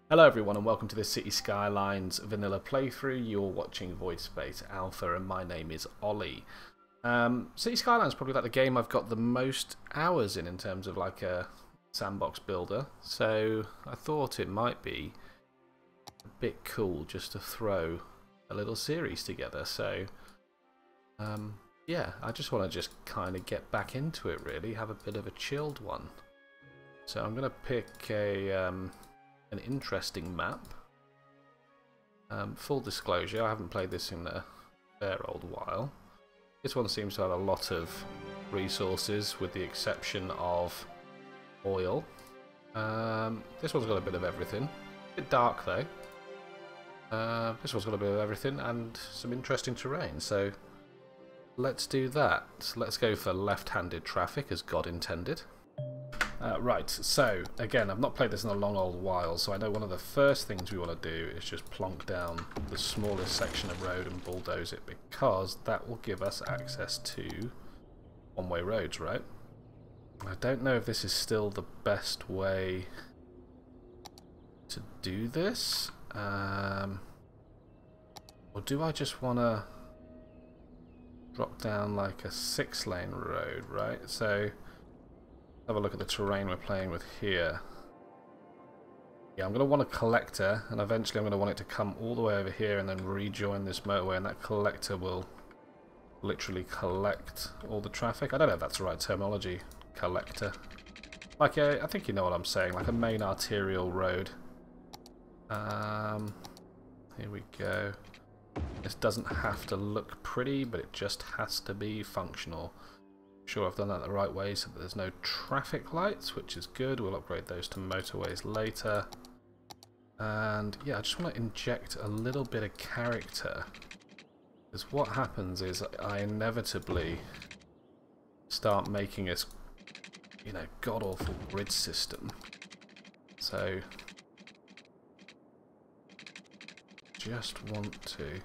Hello everyone and welcome to this Cities Skylines vanilla playthrough. You're watching Void Space Alpha and my name is Ollie. Cities Skylines is probably like the game I've got the most hours in terms of like a sandbox builder, so I thought it might be a bit cool just to throw a little series together. So yeah, I just want to just kind of get back into it really, have a bit of a chilled one. So I'm going to pick an interesting map. Full disclosure, I haven't played this in a fair old while. This one seems to have a lot of resources with the exception of oil. This one's got a bit of everything. A bit dark though. This one's got a bit of everything and some interesting terrain, so let's do that. Let's go for left-handed traffic as God intended. Right, so again, I've not played this in a long old while, so I know one of the first things we want to do is just plonk down the smallest section of road and bulldoze it, because that will give us access to one-way roads, right? I don't know if this is still the best way to do this, or do I just want to drop down like a 6-lane road, right? So have a look at the terrain we're playing with here. Yeah, I'm going to want a collector, and eventually I'm going to want it to come all the way over here and then rejoin this motorway, and that collector will literally collect all the traffic. I don't know if that's the right terminology, collector. Like a, I think you know what I'm saying, like a main arterial road. Here we go. This doesn't have to look pretty, but it just has to be functional. Sure, I've done that the right way so that there's no traffic lights, which is good. We'll upgrade those to motorways later. And yeah, I just want to inject a little bit of character, because what happens is I inevitably start making this, you know, god-awful grid system. So just want to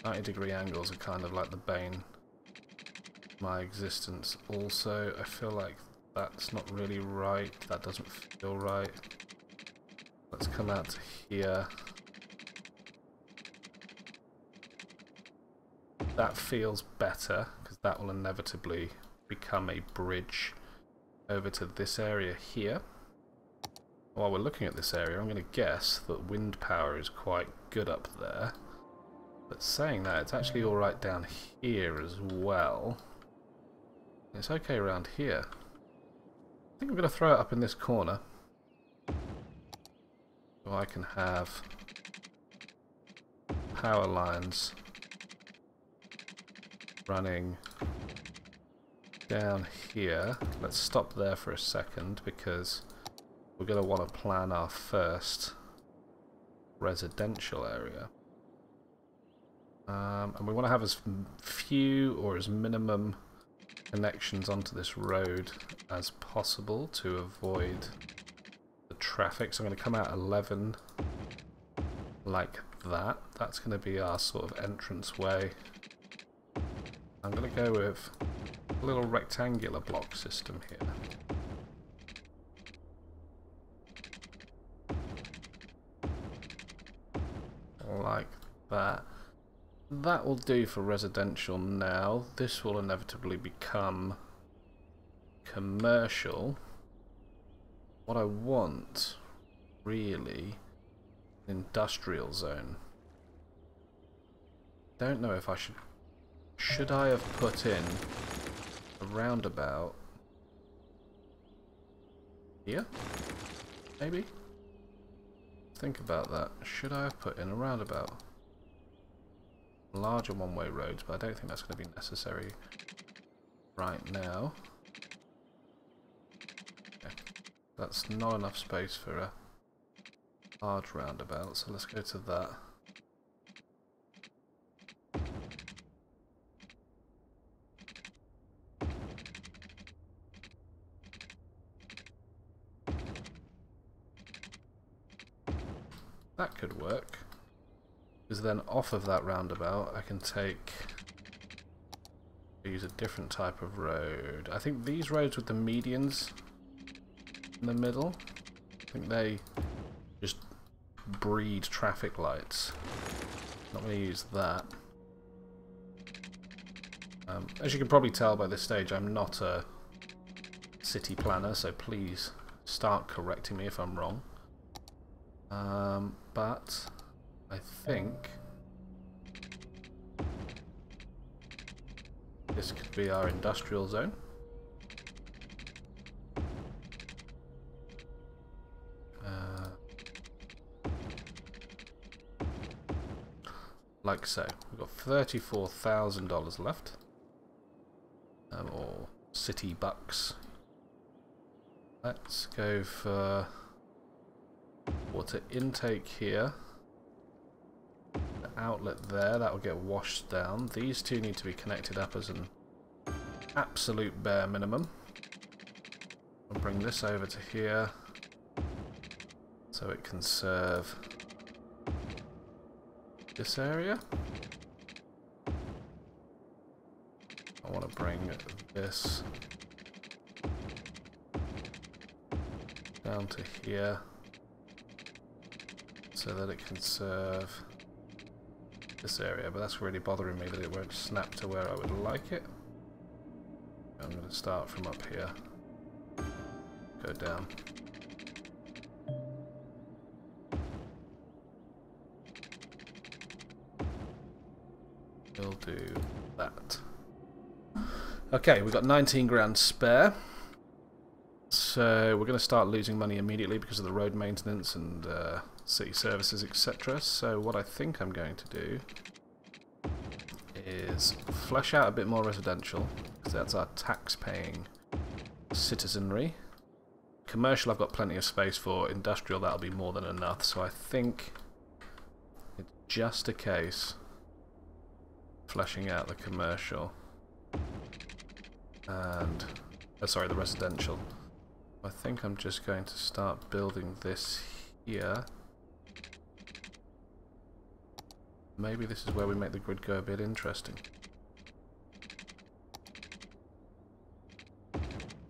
90-degree angles are kind of like the bane of my existence. Also, I feel like that's not really right. That doesn't feel right. Let's come out to here. That feels better, because that will inevitably become a bridge over to this area here. While we're looking at this area, I'm going to guess that wind power is quite good up there. But saying that, it's actually alright down here as well. It's okay around here. I think I'm going to throw it up in this corner, so I can have power lines running down here. Let's stop there for a second, because we're going to want to plan our first residential area. And we want to have as few or as minimum connections onto this road as possible to avoid the traffic. So I'm going to come out 11 like that. That's going to be our sort of entrance way. I'm going to go with a little rectangular block system here. Like that. That will do for residential now. This will inevitably become commercial. What I want, really, an industrial zone. Don't know if I should... Should I have put in a roundabout here? Maybe? Think about that. Should I have put in a roundabout? Larger one-way roads, but I don't think that's going to be necessary right now. Okay. That's not enough space for a large roundabout, so let's go to that. That could work. Because then off of that roundabout I can use a different type of road. I think these roads with the medians in the middle. I think they just breed traffic lights. Not going to use that. As you can probably tell by this stage, I'm not a city planner, so please start correcting me if I'm wrong. But I think this could be our industrial zone. Like so. We've got $34,000 left. Or city bucks. Let's go for water intake here. The outlet there, that will get washed down. These two need to be connected up as an absolute bare minimum. I'll bring this over to here so it can serve this area. I want to bring this down to here so that it can serve this area, but that's really bothering me that it won't snap to where I would like it. I'm going to start from up here, go down. We'll do that. Okay, we've got 19 grand spare. So we're going to start losing money immediately because of the road maintenance and city services, etc. So what I think I'm going to do is flesh out a bit more residential, because that's our tax-paying citizenry. Commercial I've got plenty of space for. Industrial, that'll be more than enough. So I think it's just a case fleshing out the commercial and sorry, the residential. I think I'm just going to start building this here. Maybe this is where we make the grid go a bit interesting.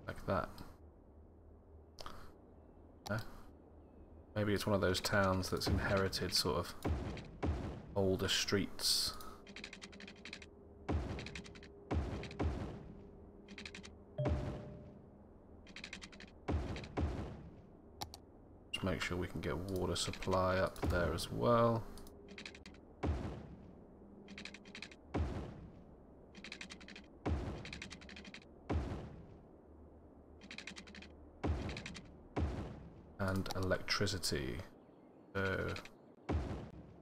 Like that. No? Maybe it's one of those towns that's inherited sort of older streets. Make sure we can get water supply up there as well. And electricity. So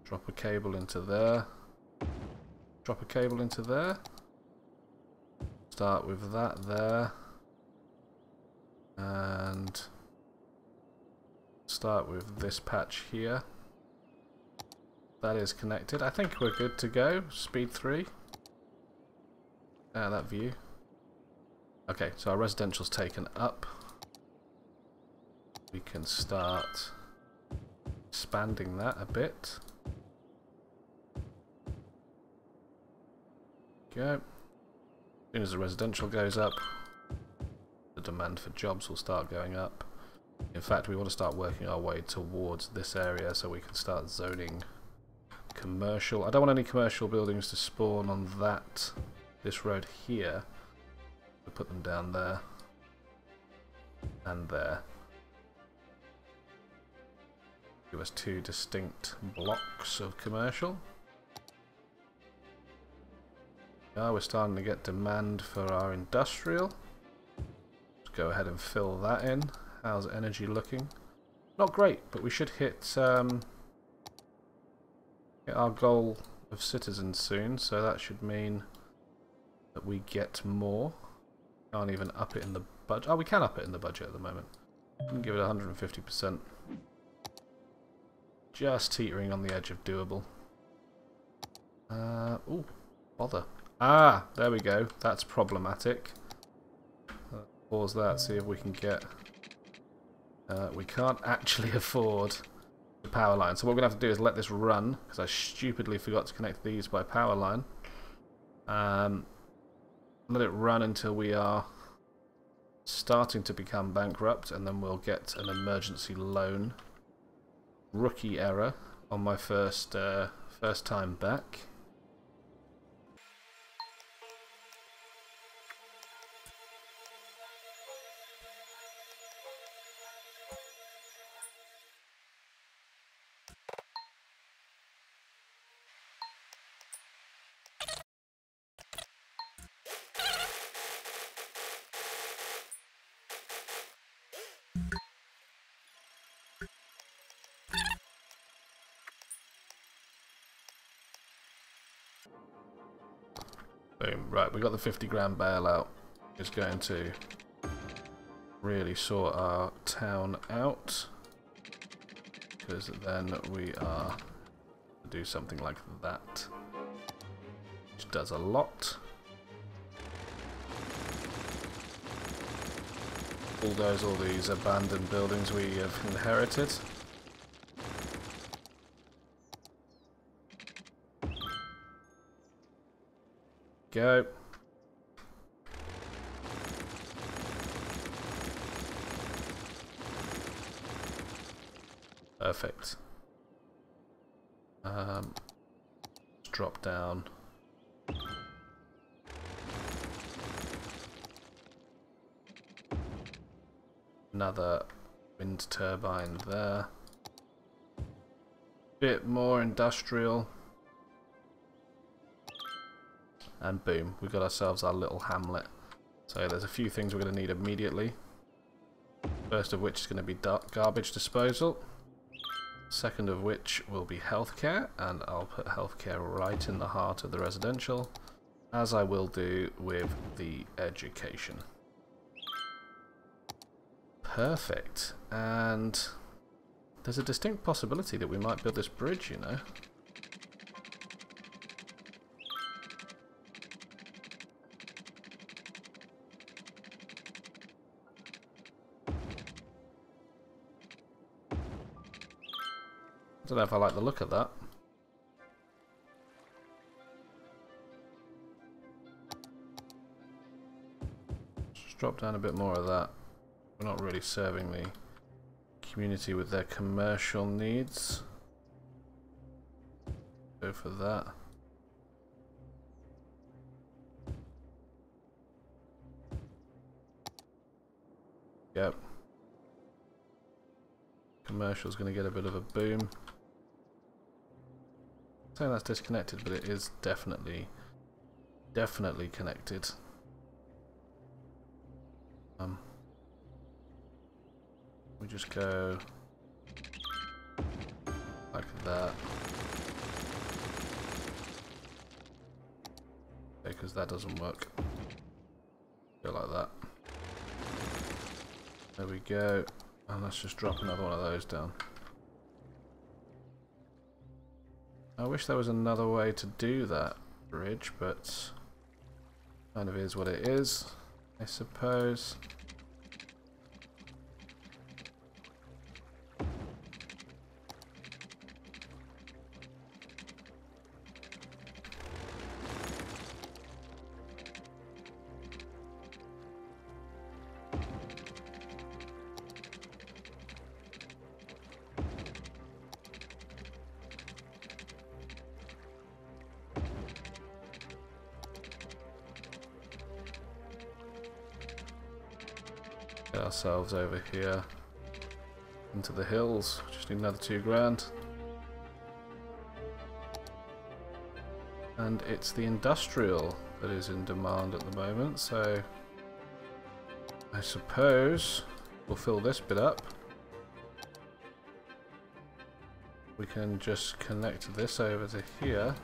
drop a cable into there. Drop a cable into there. Start with that there. And start with this patch here. That is connected. I think we're good to go. Speed 3. That view. Okay, so our residential's taken up. We can start expanding that a bit. Go. As soon as the residential goes up, the demand for jobs will start going up. In fact, we want to start working our way towards this area so we can start zoning commercial. I don't want any commercial buildings to spawn on this road here. We'll put them down there and there. Give us two distinct blocks of commercial. Yeah, we're starting to get demand for our industrial. Let's go ahead and fill that in. How's energy looking? Not great, but we should hit our goal of citizens soon, so that should mean that we get more. Can't even up it in the budget. Oh, we can up it in the budget at the moment. We can give it 150%. Just teetering on the edge of doable. Ooh, bother. Ah, there we go. That's problematic. Pause that, see if we can get... we can't actually afford the power line. So what we're going to have to do is let this run, because I stupidly forgot to connect these by power line. Let it run until we are starting to become bankrupt, and then we'll get an emergency loan. Rookie error on my first time back. Boom. Right, we got the 50 grand bailout. Is going to really sort our town out, because then we are to do something like that, which does a lot. Bulldoze all these abandoned buildings we have inherited. Go. Perfect. Let's drop down. Another wind turbine there. Bit more industrial. And boom, we got ourselves our little hamlet. So there's a few things we're going to need immediately. First of which is going to be garbage disposal. Second of which will be healthcare, and I'll put healthcare right in the heart of the residential, as I will do with the education. Perfect. And there's a distinct possibility that we might build this bridge, you know. I don't know if I like the look of that. Just drop down a bit more of that. We're not really serving the community with their commercial needs. Go for that. Yep. Commercial's going to get a bit of a boom. Saying that's disconnected, but it is definitely connected. We just go like that, because that doesn't work. Go like that. There we go, and let's just drop another one of those down. I wish there was another way to do that bridge, but kind of is what it is, I suppose. Get ourselves over here into the hills. Just need another 2 grand. And it's the industrial that is in demand at the moment, so I suppose we'll fill this bit up. We can just connect this over to here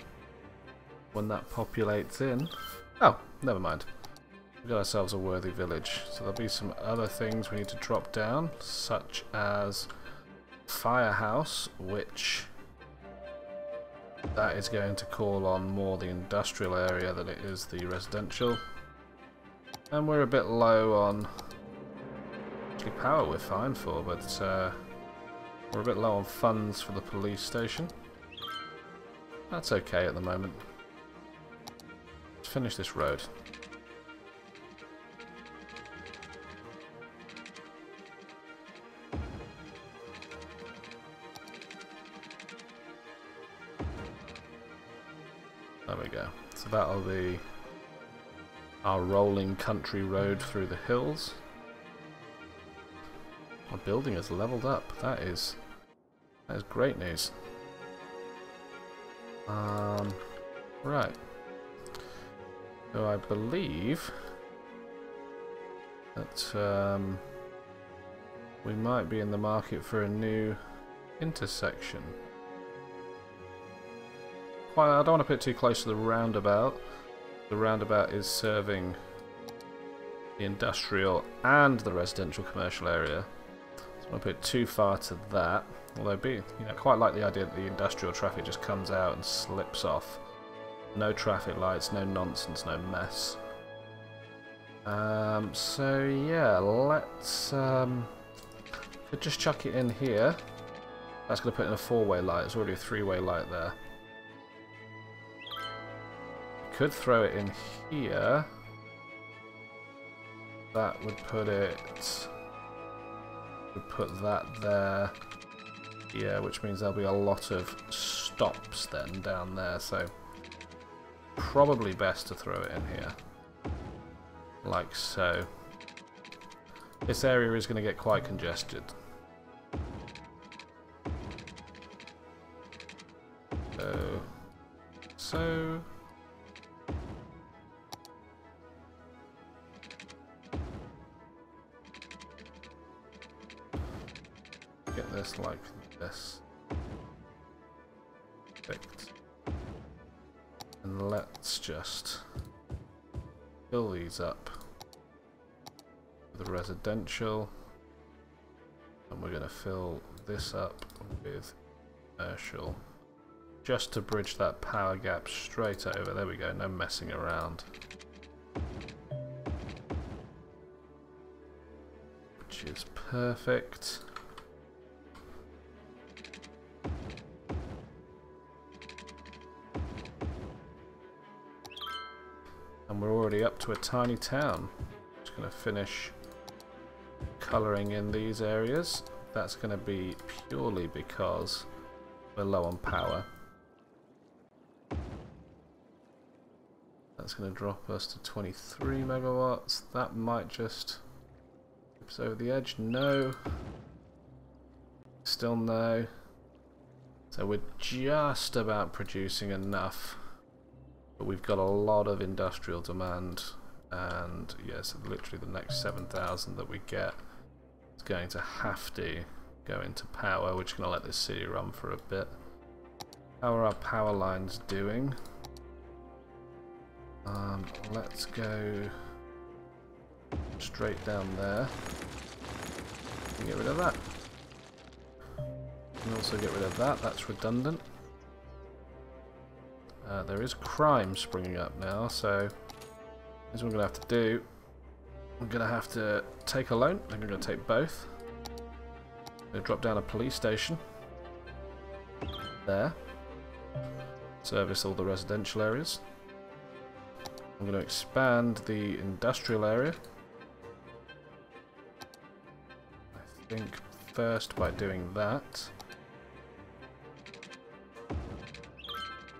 when that populates in. Oh, never mind. We've got ourselves a worthy village. So there'll be some other things we need to drop down, such as firehouse, which that is going to call on more the industrial area than it is the residential. And we're a bit low on... Actually, power we're fine for, but we're a bit low on funds for the police station. That's okay at the moment. Let's finish this road. There we go. So that'll be our rolling country road through the hills. Our building has leveled up. That is great news. Right. So I believe that we might be in the market for a new intersection. Well, I don't want to put it too close to the roundabout. The roundabout is serving the industrial and the residential commercial area. So I don't want to put it too far to that. Although, quite like the idea that the industrial traffic just comes out and slips off. No traffic lights, no nonsense, no mess. So yeah, let's could just chuck it in here. That's going to put in a four-way light. There's already a three-way light there. Could throw it in here. That would put it. Would put that there. Yeah, which means there'll be a lot of stops then down there. So probably best to throw it in here, like so. This area is going to get quite congested. So. Get this like this. Perfect. And let's just fill these up with the residential. And we're going to fill this up with commercial. Just to bridge that power gap straight over. There we go, no messing around. Which is perfect. And we're already up to a tiny town. Just going to finish colouring in these areas. That's going to be purely because we're low on power. That's going to drop us to 23 megawatts. That might just tip us over the edge. No. Still no. So we're just about producing enough. But we've got a lot of industrial demand. And yes, literally the next 7,000 that we get is going to have to go into power. We're just going to let this city run for a bit. How are our power lines doing? Let's go straight down there and get rid of that. And also get rid of that, that's redundant. There is crime springing up now, so here's what I'm going to have to do. I'm going to have to take a loan. I'm going to take both. I'm going to drop down a police station. There. Service all the residential areas. I'm going to expand the industrial area. I think first by doing that.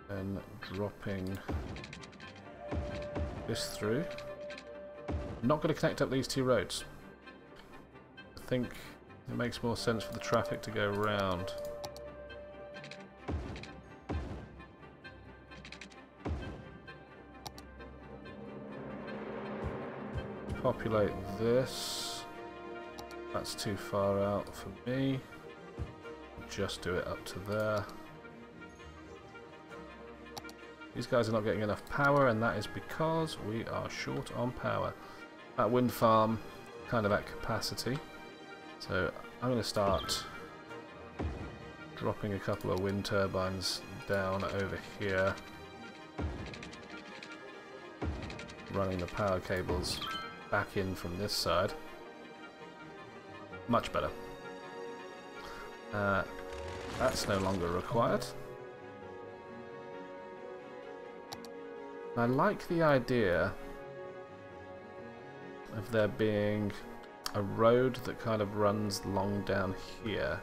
Then dropping this through. I'm not going to connect up these two roads. I think it makes more sense for the traffic to go around. Populate this. That's too far out for me. Just do it up to there. These guys are not getting enough power, and that is because we are short on power. That wind farm kind of at capacity. So I'm going to start dropping a couple of wind turbines down over here. Running the power cables back in from this side. Much better. That's no longer required. I like the idea of there being a road that kind of runs long down here.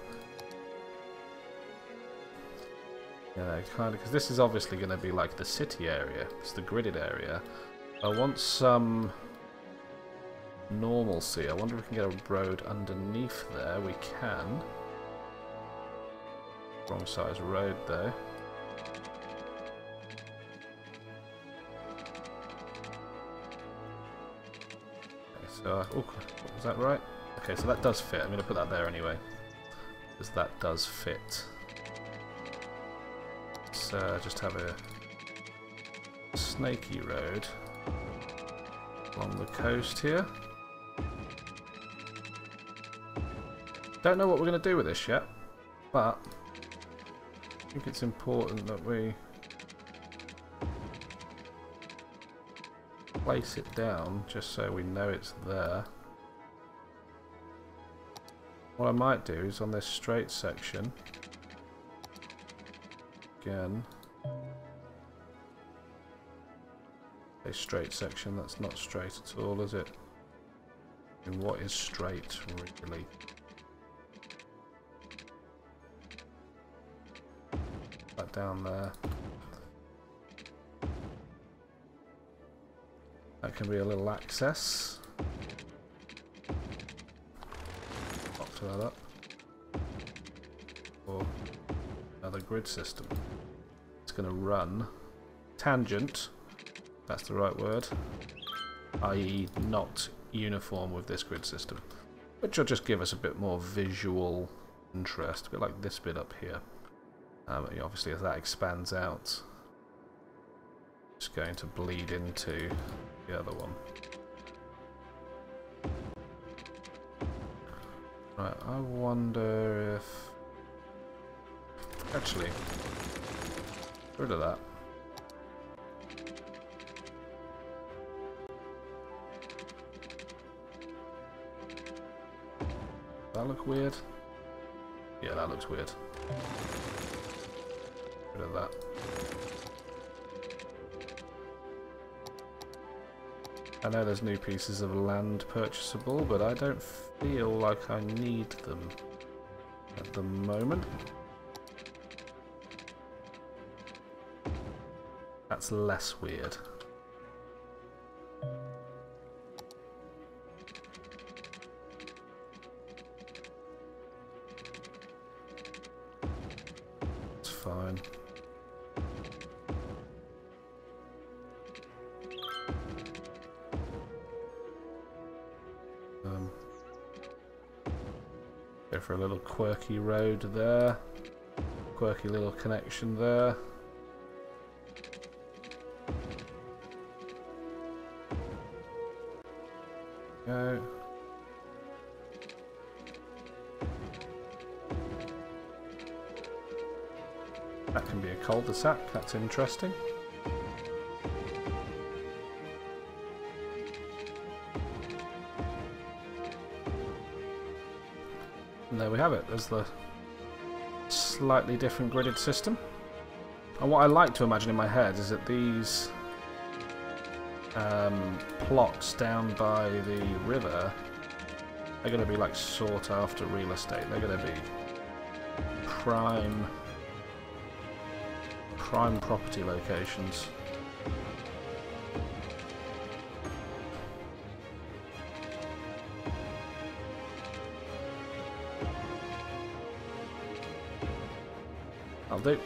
Yeah, kind of, because this is obviously going to be like the city area. It's the gridded area. I want some normalcy. I wonder if we can get a road underneath there. We can. Wrong size road though. Okay, so, oh, was that right? Okay, so that does fit. I'm going to put that there anyway, because that does fit. Let's just have a snaky road along the coast here. Don't know what we're going to do with this yet, but I think it's important that we place it down just so we know it's there. What I might do is on this straight section, again, a straight section, that's not straight at all, is it? And what is straight, really? That down there. That can be a little access. Pop that up. Or another grid system. It's going to run tangent, that's the right word, i.e. not uniform with this grid system, which will just give us a bit more visual interest, a bit like this bit up here. Obviously as that expands out, it's going to bleed into the other one. Right, I wonder if... Actually, get rid of that. Does that look weird? Yeah, that looks weird. Get rid of that. I know there's new pieces of land purchasable, but I don't feel like I need them at the moment. That's less weird. It's fine. Go for a little quirky road there. Quirky little connection there. Go. That can be a cul-de-sac, that's interesting. And there we have it, there's the slightly different gridded system. And what I like to imagine in my head is that these plots down by the river are going to be like sought after real estate. They're going to be prime property locations. I'll do.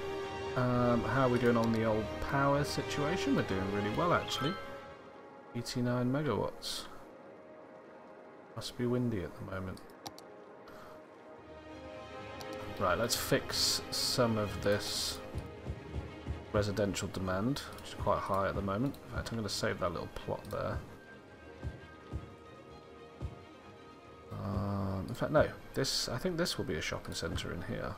How are we doing on the old power situation? We're doing really well actually. 89 megawatts. Must be windy at the moment. Right, let's fix some of this residential demand, which is quite high at the moment. In fact, I'm going to save that little plot there. In fact, no. I think this will be a shopping centre in here.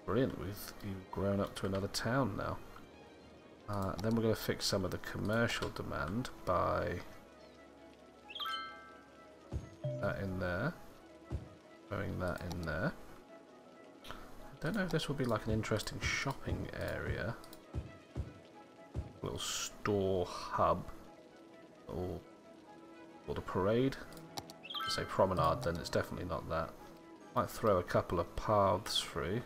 Brilliant, you've grown up to another town now. Then we're going to fix some of the commercial demand by that in there, throwing that in there. I don't know if this will be like an interesting shopping area, a little store hub, or the parade. I say promenade, then it's definitely not that. Might throw a couple of paths through.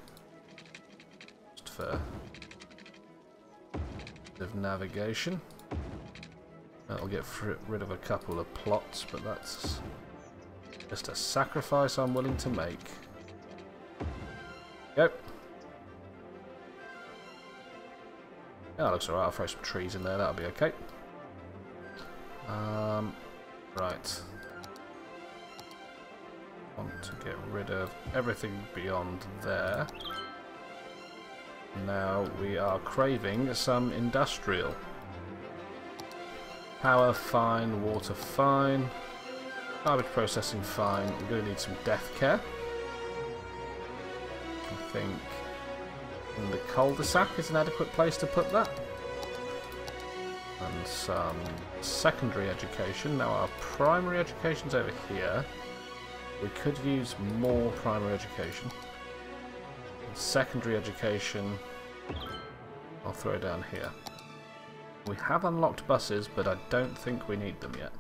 Just for a bit of navigation. That'll get rid of a couple of plots, but that's just a sacrifice I'm willing to make. Yep. Yeah, that looks alright. I'll throw some trees in there. That'll be okay. Right. Want to get rid of everything beyond there. Now we are craving some industrial. Power fine, water fine, garbage processing fine. We're going to need some death care. I think in the cul-de-sac is an adequate place to put that. And some secondary education. Now our primary education's over here. We could use more primary education. And secondary education I'll throw down here. We have unlocked buses, but I don't think we need them yet.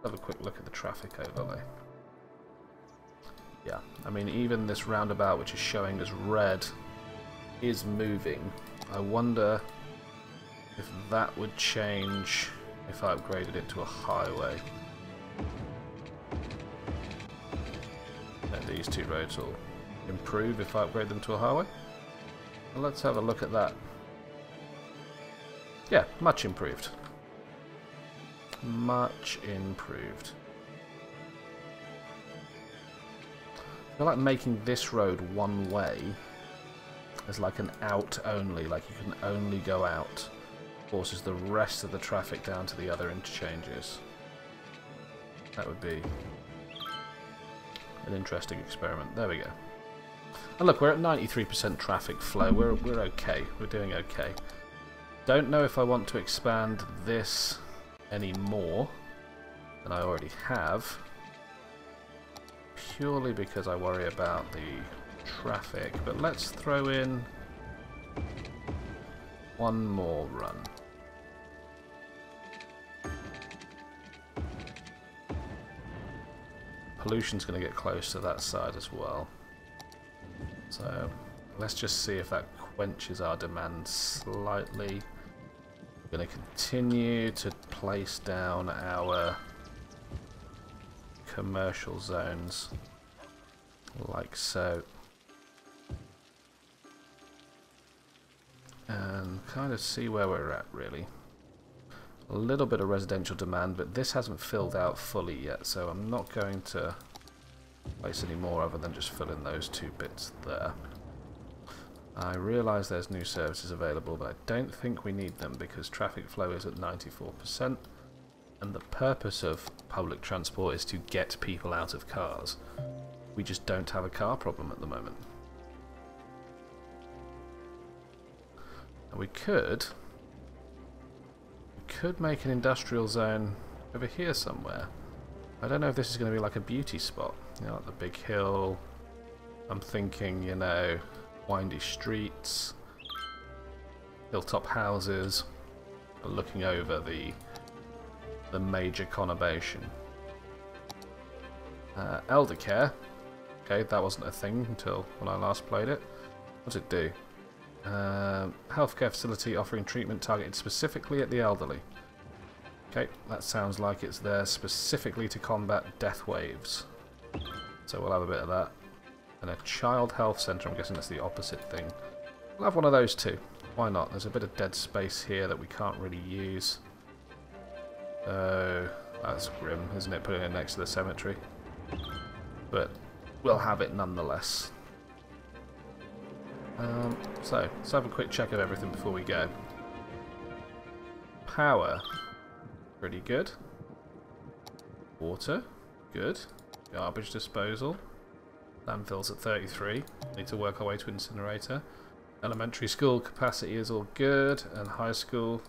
Have a quick look at the traffic overlay. Yeah, I mean, even this roundabout, which is showing as red, is moving. I wonder if that would change if I upgraded it to a highway. And these two roads will improve if I upgrade them to a highway. Well, let's have a look at that. Yeah, much improved. Much improved. I feel like making this road one way as like an out only, like you can only go out, forces the rest of the traffic down to the other interchanges. That would be an interesting experiment. There we go. And look, we're at 93% traffic flow. We're okay. We're doing okay. Don't know if I want to expand this any more than I already have, purely because I worry about the traffic. But let's throw in one more run. Pollution's going to get close to that side as well. So let's just see if that quenches our demand slightly. We're going to continue to place down our commercial zones like so. And kind of see where we're at, really. A little bit of residential demand, but this hasn't filled out fully yet, so I'm not going to place any more other than just fill in those two bits there. I realise there's new services available, but I don't think we need them because traffic flow is at 94%, and the purpose of public transport is to get people out of cars. We just don't have a car problem at the moment. And we could make an industrial zone over here somewhere. I don't know if this is going to be like a beauty spot, you know, like the big hill. I'm thinking, you know, windy streets, hilltop houses, looking over the major conurbation. Elder care. Okay, that wasn't a thing until when I last played it. What does it do? Healthcare facility offering treatment targeted specifically at the elderly. Okay, that sounds like it's there specifically to combat death waves. So we'll have a bit of that. And a child health centre, I'm guessing that's the opposite thing. We'll have one of those too. Why not? There's a bit of dead space here that we can't really use. So that's grim, isn't it, putting it next to the cemetery? But we'll have it nonetheless. So let's have a quick check of everything before we go. Power, pretty good. Water, good. Garbage disposal. Landfill's at 33. Need to work our way to incinerator. Elementary school capacity is all good, and high school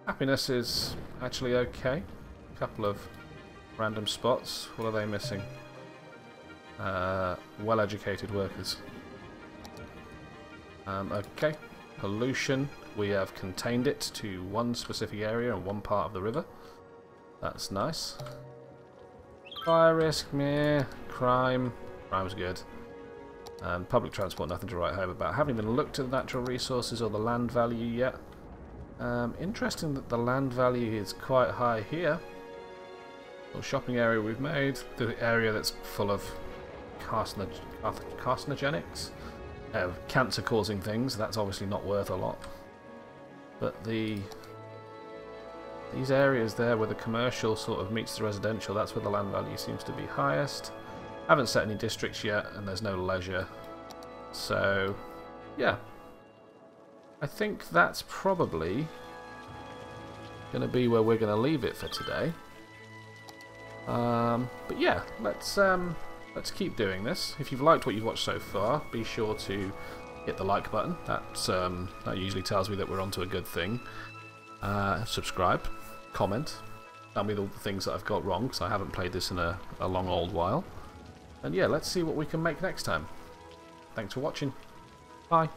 happiness is actually okay. A couple of random spots. What are they missing? Well-educated workers. Okay. Pollution. We have contained it to one specific area and one part of the river. That's nice. Fire risk, meh. Crime. Crime's good. And public transport, nothing to write home about. Haven't even looked at the natural resources or the land value yet. Interesting that the land value is quite high here. Little shopping area we've made. The area that's full of carcinogenics. Cancer-causing things. That's obviously not worth a lot. But these areas there where the commercial sort of meets the residential, that's where the land value seems to be highest. Haven't set any districts yet, and there's no leisure. So, yeah. I think that's probably going to be where we're going to leave it for today. But yeah, let's keep doing this. If you've liked what you've watched so far, be sure to hit the like button. That usually tells me that we're onto a good thing. Subscribe, comment, tell me all the things that I've got wrong, because I haven't played this in a long old while. And yeah, let's see what we can make next time. Thanks for watching. Bye.